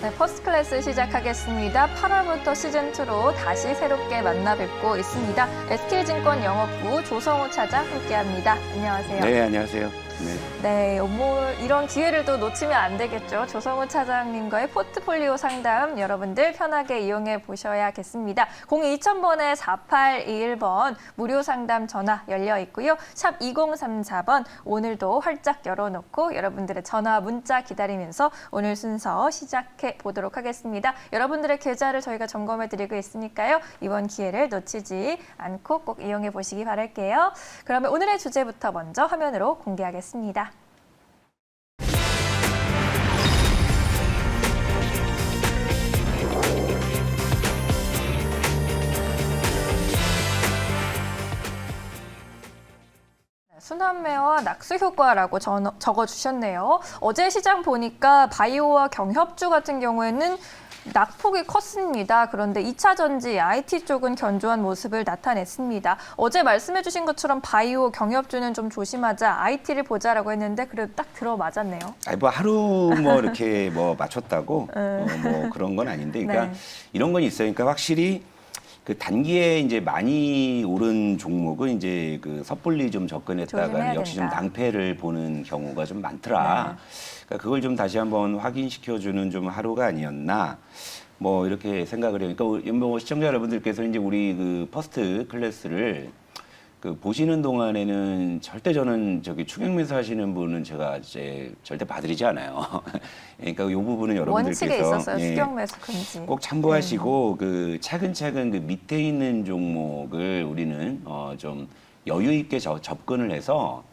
네, 퍼스트 클래스 시작하겠습니다. 8월부터 시즌2로 다시 새롭게 만나 뵙고 있습니다. SK증권 영업부 조성우 차장 함께합니다. 안녕하세요. 네, 안녕하세요. 네, 이런 기회를 또 놓치면 안 되겠죠. 조성우 차장님과의 포트폴리오 상담 여러분들 편하게 이용해 보셔야겠습니다. 02,000번에 4821번 무료 상담 전화 열려 있고요. 샵 2034번 오늘도 활짝 열어놓고 여러분들의 전화 문자 기다리면서 오늘 순서 시작해 보도록 하겠습니다. 여러분들의 계좌를 저희가 점검해 드리고 있으니까요. 이번 기회를 놓치지 않고 꼭 이용해 보시기 바랄게요. 그러면 오늘의 주제부터 먼저 화면으로 공개하겠습니다. 순환매와 낙수 효과라고 적어주셨네요. 어제 시장 보니까 바이오와 경협주 같은 경우에는 낙폭이 컸습니다. 그런데 2차 전지, IT 쪽은 견조한 모습을 나타냈습니다. 어제 말씀해 주신 것처럼 바이오, 경협주는 좀 조심하자, IT를 보자라고 했는데 그래도 딱 들어맞았네요. 아니, 뭐 하루 뭐 이렇게 뭐 맞췄다고 뭐 그런 건 아닌데, 그러니까 네. 이런 건 있어요. 그러니까 확실히 그 단기에 이제 많이 오른 종목은 이제 그 섣불리 좀 접근했다가 역시 좀 낭패를 보는 경우가 좀 많더라. 네. 그러니까 그걸 좀 다시 한번 확인시켜주는 좀 하루가 아니었나. 뭐 이렇게 생각을 해요. 그러니까 뭐 시청자 여러분들께서 이제 우리 그 퍼스트 클래스를 그 보시는 동안에는 절대 저는 저기 추격 매수 하시는 분은 제가 이제 절대 봐드리지 않아요. 그러니까 이 부분은 여러분들께서 원칙에 있었어요. 추격 매수 금지. 꼭 참고하시고 그 차근차근 그 밑에 있는 종목을 우리는 좀 여유 있게 접근을 해서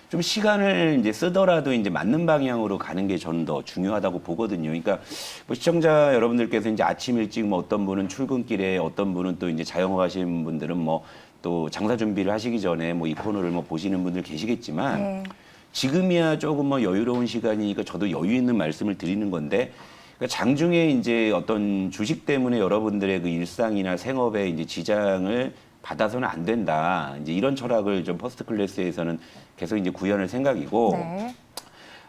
좀 시간을 이제 쓰더라도 이제 맞는 방향으로 가는 게 저는 더 중요하다고 보거든요. 그러니까 뭐 시청자 여러분들께서 이제 아침 일찍 뭐 어떤 분은 출근길에 어떤 분은 또 이제 자영업 하시는 분들은 뭐 또 장사 준비를 하시기 전에 뭐 이 코너를 뭐 보시는 분들 계시겠지만 네. 지금이야 조금 뭐 여유로운 시간이니까 저도 여유 있는 말씀을 드리는 건데, 그러니까 장중에 이제 어떤 주식 때문에 여러분들의 그 일상이나 생업에 이제 지장을 받아서는 안 된다. 이제 이런 철학을 좀 퍼스트 클래스에서는 계속 이제 구현할 생각이고, 네.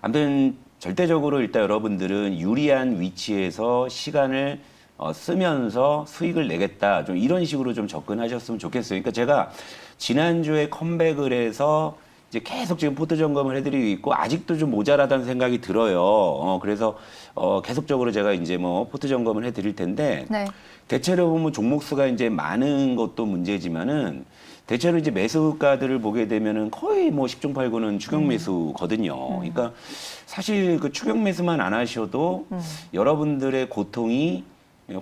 아무튼 절대적으로 일단 여러분들은 유리한 위치에서 시간을 쓰면서 수익을 내겠다. 좀 이런 식으로 좀 접근하셨으면 좋겠어요. 그러니까 제가 지난주에 컴백을 해서 이제 계속 지금 포트 점검을 해드리고 있고 아직도 좀 모자라다는 생각이 들어요. 그래서 계속적으로 제가 이제 뭐 포트 점검을 해드릴 텐데, 네. 대체로 보면 종목 수가 이제 많은 것도 문제지만은 대체로 이제 매수가들을 보게 되면은 거의 뭐 10중 8구는 추격 매수거든요. 그러니까 사실 그 추격 매수만 안 하셔도 여러분들의 고통이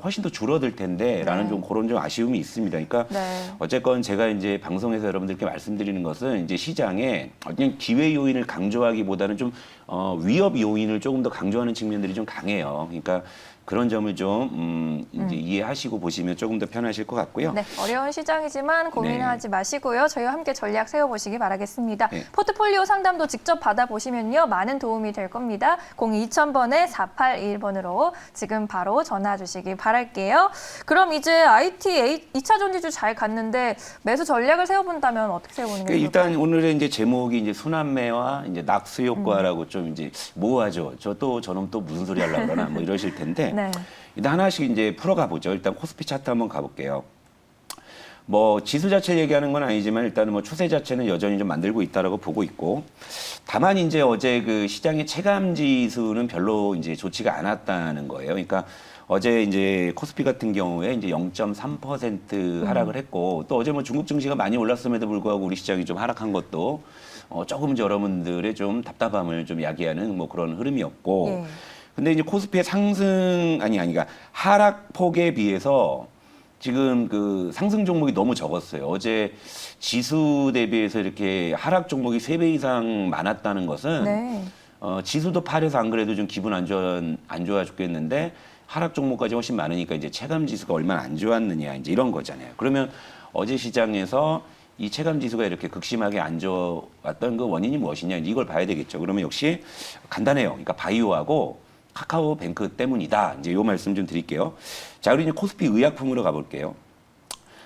훨씬 더 줄어들 텐데라는 좀 그런 좀 아쉬움이 있습니다. 그러니까 네. 어쨌건 제가 이제 방송에서 여러분들께 말씀드리는 것은 이제 시장에 그냥 기회 요인을 강조하기보다는 좀 위협 요인을 조금 더 강조하는 측면들이 좀 강해요. 그러니까 그런 점을 좀 이제 이해하시고 보시면 조금 더 편하실 것 같고요. 네, 어려운 시장이지만 고민하지 마시고요. 저희와 함께 전략 세워보시기 바라겠습니다. 네. 포트폴리오 상담도 직접 받아보시면요. 많은 도움이 될 겁니다. 02,000번에 4821번으로 지금 바로 전화 주시기 바랄게요. 그럼 이제 IT 2차 전지주 잘 갔는데 매수 전략을 세워본다면 어떻게 세워보는 게 좋을까요? 일단 오늘의 이제 제목이 이제 순환매와 이제 낙수 효과라고 좀 이제 모호하죠. 저놈 또 무슨 소리 하려고 그러나 뭐 이러실 텐데. 네. 일단 하나씩 이제 풀어가 보죠. 일단 코스피 차트 한번 가볼게요. 뭐 지수 자체 얘기하는 건 아니지만 일단은 뭐 추세 자체는 여전히 좀 만들고 있다라고 보고 있고, 다만 이제 어제 그 시장의 체감 지수는 별로 이제 좋지가 않았다는 거예요. 그러니까 어제 이제 코스피 같은 경우에 이제 0.3% 하락을 했고, 또 어제 뭐 중국 증시가 많이 올랐음에도 불구하고 우리 시장이 좀 하락한 것도 조금 여러분들의 좀 답답함을 좀 야기하는 뭐 그런 흐름이었고. 예. 근데 이제 코스피의 그러니까 하락폭에 비해서 지금 그 상승 종목이 너무 적었어요. 어제 지수 대비해서 이렇게 하락 종목이 3배 이상 많았다는 것은 네. 지수도 팔려서 안 그래도 좀 기분 안 좋아 죽겠는데 하락 종목까지 훨씬 많으니까 이제 체감 지수가 얼마나 안 좋았느냐 이제 이런 거잖아요. 그러면 어제 시장에서 이 체감 지수가 이렇게 극심하게 안 좋았던 그 원인이 무엇이냐 이걸 봐야 되겠죠. 그러면 역시 간단해요. 그러니까 바이오하고 카카오뱅크 때문이다. 이제 요 말씀 좀 드릴게요. 자, 우리 이제 코스피 의약품으로 가볼게요.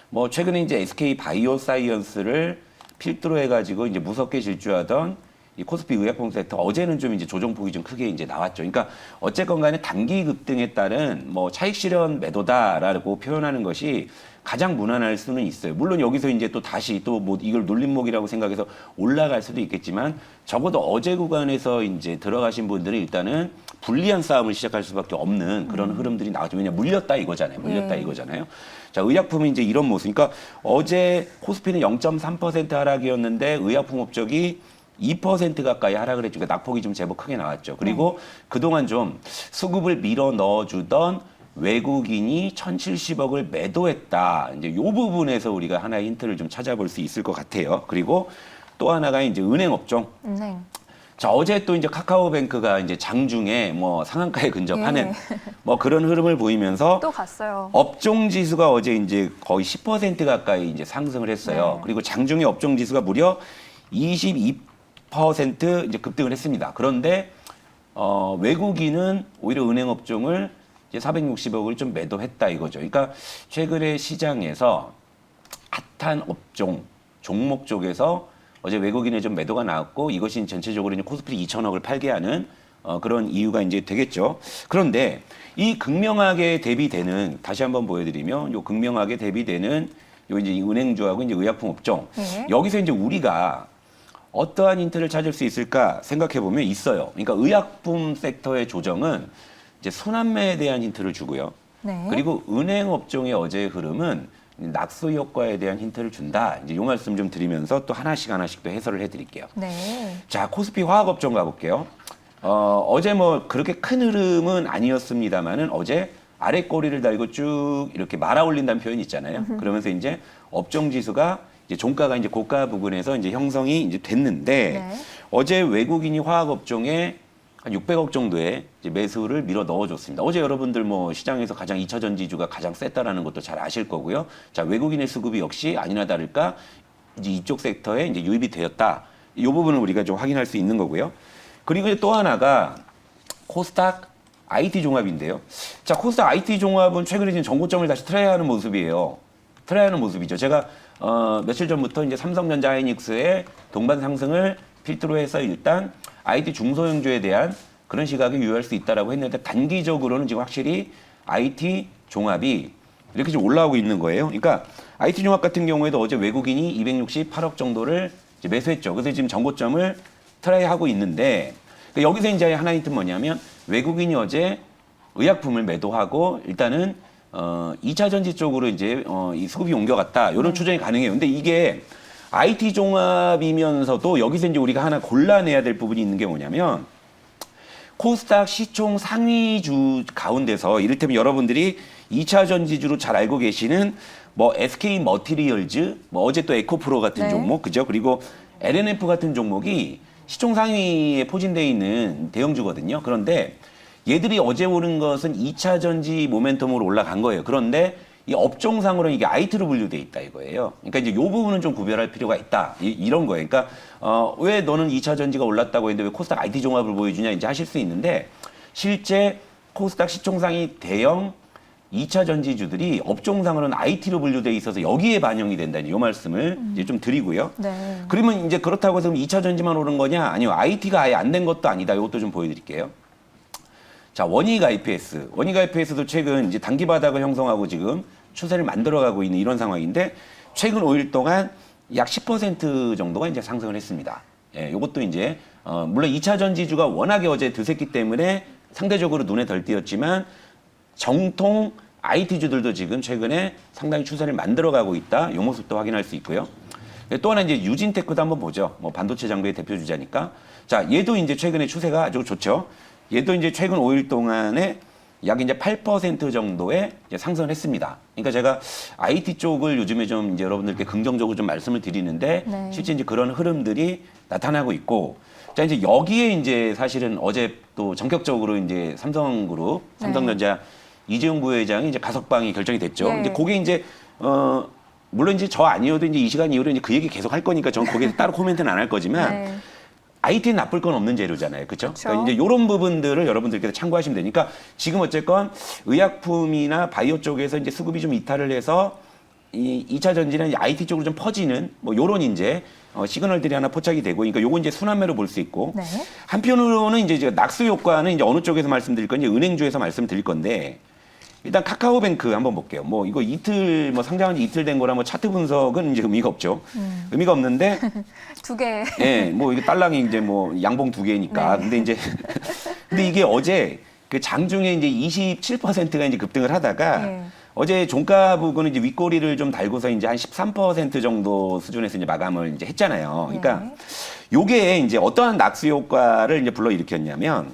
뭐 최근에 이제 SK 바이오사이언스를 필두로 해가지고 이제 무섭게 질주하던 이 코스피 의약품 섹터 어제는 좀 이제 조정폭이 좀 크게 이제 나왔죠. 그러니까 어쨌건 간에 단기 급등에 따른 뭐 차익 실현 매도다라고 표현하는 것이 가장 무난할 수는 있어요. 물론 여기서 이제 또 다시 또 뭐 이걸 눌림목이라고 생각해서 올라갈 수도 있겠지만 적어도 어제 구간에서 이제 들어가신 분들은 일단은 불리한 싸움을 시작할 수밖에 없는 그런 흐름들이 나왔죠. 왜냐 물렸다 이거잖아요. 물렸다 이거잖아요. 자, 의약품은 이제 이런 모습. 그러니까 어제 코스피는 0.3% 하락이었는데 의약품 업적이 2% 가까이 하락을 했죠. 그러니까 낙폭이 좀 제법 크게 나왔죠. 그리고 그동안 좀 수급을 밀어 넣어주던 외국인이 1,070억을 매도했다. 이제 이 부분에서 우리가 하나의 힌트를 좀 찾아볼 수 있을 것 같아요. 그리고 또 하나가 이제 은행 업종. 네. 자, 어제 또 이제 카카오뱅크가 이제 장중에 뭐 상한가에 근접하는 뭐 그런 흐름을 보이면서 또 갔어요. 업종 지수가 어제 이제 거의 10% 가까이 이제 상승을 했어요. 네. 그리고 장중에 업종 지수가 무려 22% 이제 급등을 했습니다. 그런데 외국인은 오히려 은행 업종을 이제 460억을 좀 매도했다 이거죠. 그러니까 최근에 시장에서 핫한 업종 종목 쪽에서 어제 외국인의 좀 매도가 나왔고 이것이 전체적으로 이제 코스피 2천억을 팔게 하는 그런 이유가 이제 되겠죠. 그런데 이 극명하게 대비되는 다시 한번 보여드리면 요 극명하게 대비되는 요 이제 은행주하고 이제 의약품 업종 네. 여기서 이제 우리가 어떠한 힌트를 찾을 수 있을까 생각해 보면 있어요. 그러니까 의약품 섹터의 조정은 이제 순환매에 대한 힌트를 주고요. 네. 그리고 은행 업종의 어제의 흐름은 낙수 효과에 대한 힌트를 준다. 이제 이 말씀 좀 드리면서 또 하나씩 또 해설을 해드릴게요. 네. 자, 코스피 화학업종 가볼게요. 어제 뭐 그렇게 큰 흐름은 아니었습니다만은 어제 아래 꼬리를 달고 쭉 이렇게 말아 올린다는 표현이 있잖아요. 그러면서 이제 업종 지수가 이제 종가가 이제 고가 부근에서 이제 형성이 이제 됐는데 네. 어제 외국인이 화학업종에 한 600억 정도의 이제 매수를 밀어 넣어줬습니다. 어제 여러분들 뭐 시장에서 가장 2차 전지주가 가장 셌다라는 것도 잘 아실 거고요. 자, 외국인의 수급이 역시 아니나 다를까 이제 이쪽 섹터에 이제 유입이 되었다. 이 부분을 우리가 좀 확인할 수 있는 거고요. 그리고 이제 또 하나가 코스닥 IT 종합인데요. 자, 코스닥 IT 종합은 최근에 지금 전고점을 다시 트라이하는 모습이에요. 트라이하는 모습이죠. 제가 며칠 전부터 이제 삼성전자 하이닉스의 동반 상승을 필두로 해서 일단 IT 중소형주에 대한 그런 시각에 유의할 수 있다라고 했는데 단기적으로는 지금 확실히 IT 종합이 이렇게 좀 올라오고 있는 거예요. 그러니까 IT 종합 같은 경우에도 어제 외국인이 268억 정도를 이제 매수했죠. 그래서 지금 정고점을 트라이하고 있는데 그러니까 여기서 이제 하나 힌트 뭐냐면 외국인이 어제 의약품을 매도하고 일단은 2차 전지 쪽으로 이제 이 수급이 옮겨갔다. 이런 추정이 가능해요. 근데 이게 IT 종합이면서도 여기서 이제 우리가 하나 골라내야 될 부분이 있는 게 뭐냐면 코스닥 시총 상위주 가운데서 이를테면 여러분들이 2차 전지주로 잘 알고 계시는 뭐 SK 머티리얼즈, 뭐 어제 또 에코프로 같은 네. 종목, 그죠? 그리고 LNF 같은 종목이 시총 상위에 포진되어 있는 대형주거든요. 그런데 얘들이 어제 오른 것은 2차 전지 모멘텀으로 올라간 거예요. 그런데 이 업종상으로는 이게 IT로 분류돼 있다 이거예요. 그러니까 이제 이 부분은 좀 구별할 필요가 있다. 이런 거예요. 그러니까 왜 너는 2차 전지가 올랐다고 했는데 왜 코스닥 IT 종합을 보여주냐 이제 하실 수 있는데 실제 코스닥 시총상위 대형 2차 전지주들이 업종상으로는 IT로 분류돼 있어서 여기에 반영이 된다는 이 말씀을 이제 좀 드리고요. 네. 그러면 이제 그렇다고 해서 2차 전지만 오른 거냐? 아니요. IT가 아예 안 된 것도 아니다. 이것도 좀 보여드릴게요. 자, 원익 IPS. 원익 IPS도 최근 이제 단기 바닥을 형성하고 지금 추세를 만들어가고 있는 이런 상황인데 최근 5일 동안 약 10% 정도가 이제 상승을 했습니다. 예, 이것도 이제 물론 2차 전지주가 워낙에 어제 드셌기 때문에 상대적으로 눈에 덜 띄었지만 정통 IT주들도 지금 최근에 상당히 추세를 만들어가고 있다. 이 모습도 확인할 수 있고요. 또 하나 이제 유진테크도 한번 보죠. 뭐 반도체 장비의 대표 주자니까. 자, 얘도 이제 최근에 추세가 아주 좋죠. 얘도 이제 최근 5일 동안에 약 이제 8% 정도의 이제 상승을 했습니다. 그러니까 제가 IT 쪽을 요즘에 좀 이제 여러분들께 긍정적으로 좀 말씀을 드리는데 네. 실제 이제 그런 흐름들이 나타나고 있고 자, 이제 여기에 이제 사실은 어제 또 전격적으로 이제 삼성그룹, 삼성전자 이재용 부회장이 이제 가석방이 결정이 됐죠. 네. 근데 그게 이제 물론 이제 저 아니어도 이제 이 시간 이후로 이제 그 얘기 계속 할 거니까 저는 거기에 따로 코멘트는 안 할 거지만 네. IT는 나쁠 건 없는 재료잖아요. 그렇죠? 그쵸. 그러니까 이제 이런 부분들을 여러분들께서 참고하시면 되니까 지금 어쨌건 의약품이나 바이오 쪽에서 이제 수급이 좀 이탈을 해서 이 2차 전지는 이제 IT 쪽으로 좀 퍼지는 뭐 요런 이제 시그널들이 하나 포착이 되고, 그러니까 요건 이제 순환매로 볼 수 있고, 네. 한편으로는 이제 제가 낙수 효과는 이제 어느 쪽에서 말씀드릴 건지 은행주에서 말씀드릴 건데, 일단 카카오뱅크 한번 볼게요. 뭐 이거 이틀 뭐 상장한 지 이틀 된 거라 뭐 차트 분석은 이제 의미가 없죠. 의미가 없는데, 두 개. 예, 뭐 이게 달랑이 이제 뭐 양봉 두 개니까. 네. 근데 이제 근데 이게 어제 그 장중에 이제 27%가 이제 급등을 하다가 네. 어제 종가 부근은 이제 윗꼬리를 좀 달고서 이제 한 13% 정도 수준에서 이제 마감을 이제 했잖아요. 그러니까 네. 요게 이제 어떠한 낙수 효과를 이제 불러일으켰냐면,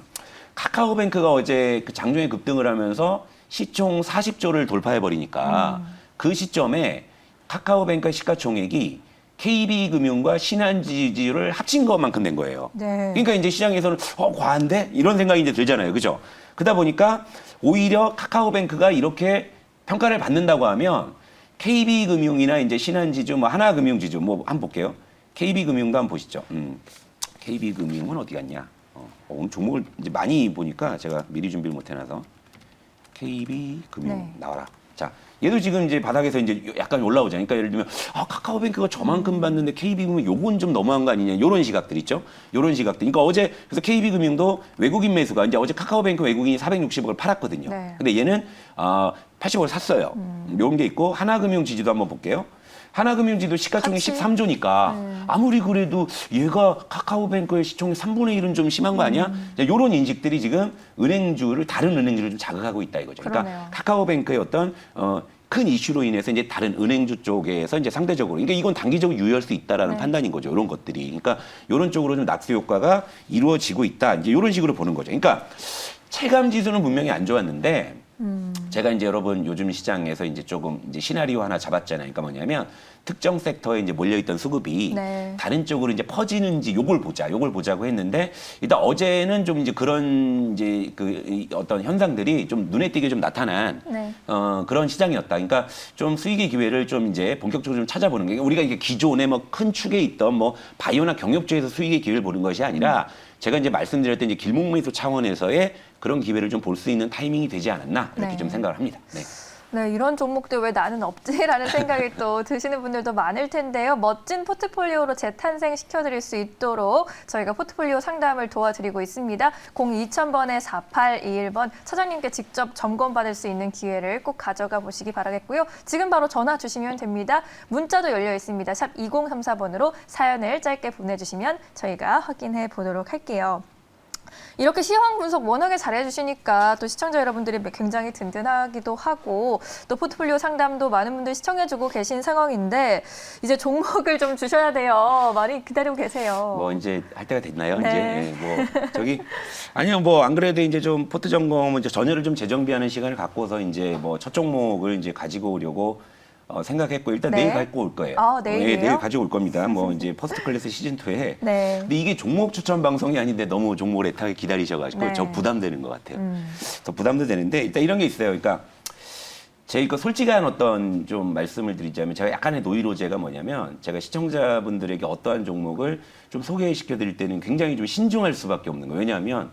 카카오뱅크가 어제 그 장중에 급등을 하면서 시총 40조를 돌파해 버리니까 그 시점에 카카오뱅크의 시가총액이 KB금융과 신한지주를 합친 것만큼 된 거예요. 네. 그러니까 이제 시장에서는 과한데 이런 생각이 이제 들잖아요, 그죠? 그러다 보니까 오히려 카카오뱅크가 이렇게 평가를 받는다고 하면 KB금융이나 이제 신한지주, 뭐 하나금융지주, 뭐 한번 볼게요. KB금융도 한번 보시죠. KB금융은 어디 갔냐? 오늘 종목을 이제 많이 보니까 제가 미리 준비를 못 해놔서. KB금융 네. 나와라. 자, 얘도 지금 이제 바닥에서 이제 약간 올라오잖아요. 그러니까 예를 들면 카카오뱅크가 저만큼 받는데 KB금융 요건 좀 너무한 거 아니냐, 요런 시각들 있죠. 요런 시각들. 그러니까 어제 그래서 KB금융도 외국인 매수가 이제 어제 카카오뱅크 외국인이 460억을 팔았거든요. 네. 근데 얘는 80억을 샀어요. 요런 게 있고, 하나금융 지주도 한번 볼게요. 하나금융지도 시가총액 같이? 13조니까 아무리 그래도 얘가 카카오뱅크의 시총의 3분의 1은 좀 심한 거 아니야? 이런 인식들이 지금 은행주를, 다른 은행주를 좀 자극하고 있다 이거죠. 그러니까 그러네요. 카카오뱅크의 어떤 큰 이슈로 인해서 이제 다른 은행주 쪽에서 이제 상대적으로, 그러니까 이건 단기적으로 유의할 수 있다라는 네. 판단인 거죠. 이런 것들이. 그러니까 이런 쪽으로 좀 낙수 효과가 이루어지고 있다. 이제 이런 식으로 보는 거죠. 그러니까 체감 지수는 분명히 안 좋았는데, 제가 이제 여러분 요즘 시장에서 이제 조금 이제 시나리오 하나 잡았잖아요. 그러니까 뭐냐면 특정 섹터에 이제 몰려있던 수급이 네. 다른 쪽으로 이제 퍼지는지 요걸 보자고 했는데, 일단 어제는 좀 이제 그런 이제 그 어떤 현상들이 좀 눈에 띄게 좀 나타난 네. 그런 시장이었다. 그러니까 좀 수익의 기회를 좀 이제 본격적으로 좀 찾아보는 게, 우리가 이게 기존에 뭐 큰 축에 있던 뭐 바이오나 경력주에서 수익의 기회를 보는 것이 아니라 제가 이제 말씀드렸던 이제 길목매수 차원에서의 그런 기회를 좀 볼 수 있는 타이밍이 되지 않았나, 이렇게 네. 좀 생각을 합니다. 네. 네, 이런 종목들 왜 나는 없지라는 생각이 또 드시는 분들도 많을 텐데요. 멋진 포트폴리오로 재탄생시켜드릴 수 있도록 저희가 포트폴리오 상담을 도와드리고 있습니다. 02,000번에 4821번 차장님께 직접 점검받을 수 있는 기회를 꼭 가져가 보시기 바라겠고요. 지금 바로 전화 주시면 됩니다. 문자도 열려 있습니다. 샵 2034번으로 사연을 짧게 보내주시면 저희가 확인해 보도록 할게요. 이렇게 시황 분석 워낙에 잘해주시니까 또 시청자 여러분들이 굉장히 든든하기도 하고, 또 포트폴리오 상담도 많은 분들이 시청해주고 계신 상황인데 이제 종목을 좀 주셔야 돼요. 많이 기다리고 계세요. 뭐 이제 할 때가 됐나요? 네. 이제 뭐 저기 아니요, 뭐 안 그래도 이제 좀 포트 점검, 이제 전열을 좀 재정비하는 시간을 갖고서 이제 뭐 첫 종목을 이제 가지고 오려고 생각했고, 일단 네. 내일 갖고 올 거예요. 내일이에요? 내일 가지고 올 겁니다. 뭐 이제 퍼스트 클래스 시즌 2에. 네. 근데 이게 종목 추천 방송이 아닌데 너무 종목을 애타게 기다리셔가지고 네. 저 부담되는 것 같아요. 더 부담도 되는데, 일단 이런 게 있어요. 그러니까 제가 솔직한 어떤 좀 말씀을 드리자면, 제가 약간의 노이로제가 뭐냐면, 제가 시청자분들에게 어떠한 종목을 좀 소개시켜 드릴 때는 굉장히 좀 신중할 수밖에 없는 거예요. 왜냐하면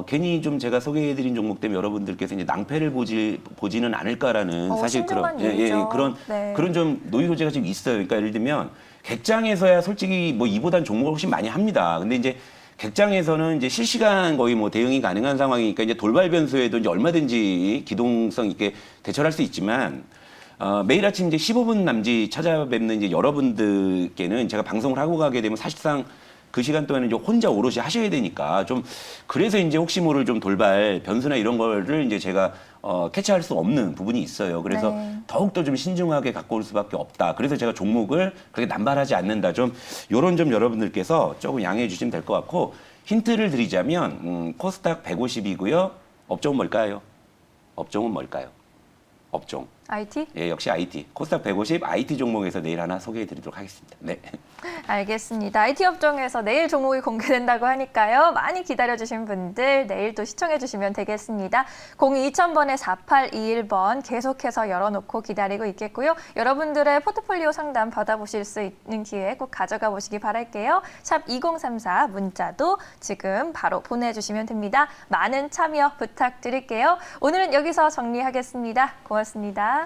괜히 좀 제가 소개해드린 종목 때문에 여러분들께서 이제 낭패를 보지는 않을까라는 사실 신중한 그런 얘기죠. 그런 네. 그런 좀 노이로제가 좀 있어요. 그러니까 예를 들면 객장에서야 솔직히 뭐 이보단 종목을 훨씬 많이 합니다. 근데 이제 객장에서는 이제 실시간 거의 뭐 대응이 가능한 상황이니까 이제 돌발 변수에도 이제 얼마든지 기동성 있게 대처할 수 있지만, 매일 아침 이제 15분 남짓 찾아뵙는 이제 여러분들께는 제가 방송을 하고 가게 되면 사실상 그 시간 동안은 이제 혼자 오롯이 하셔야 되니까, 좀 그래서 이제 혹시 모를 좀 돌발 변수나 이런 거를 이제 제가 캐치할 수 없는 부분이 있어요. 그래서 네. 더욱더 좀 신중하게 갖고 올 수밖에 없다. 그래서 제가 종목을 그렇게 남발하지 않는다. 좀 요런 점 여러분들께서 조금 양해해 주시면 될 것 같고, 힌트를 드리자면 코스닥 150이고요. 업종은 뭘까요? 업종은 뭘까요? 업종. IT? 예, 역시 IT. 코스닥 150 IT 종목에서 내일 하나 소개해 드리도록 하겠습니다. 네. 알겠습니다. IT 업종에서 내일 종목이 공개된다고 하니까요. 많이 기다려주신 분들 내일 또 시청해주시면 되겠습니다. 02,000번에 4821번 계속해서 열어놓고 기다리고 있겠고요. 여러분들의 포트폴리오 상담 받아보실 수 있는 기회 꼭 가져가 보시기 바랄게요. 샵 2034 문자도 지금 바로 보내주시면 됩니다. 많은 참여 부탁드릴게요. 오늘은 여기서 정리하겠습니다. 고맙습니다.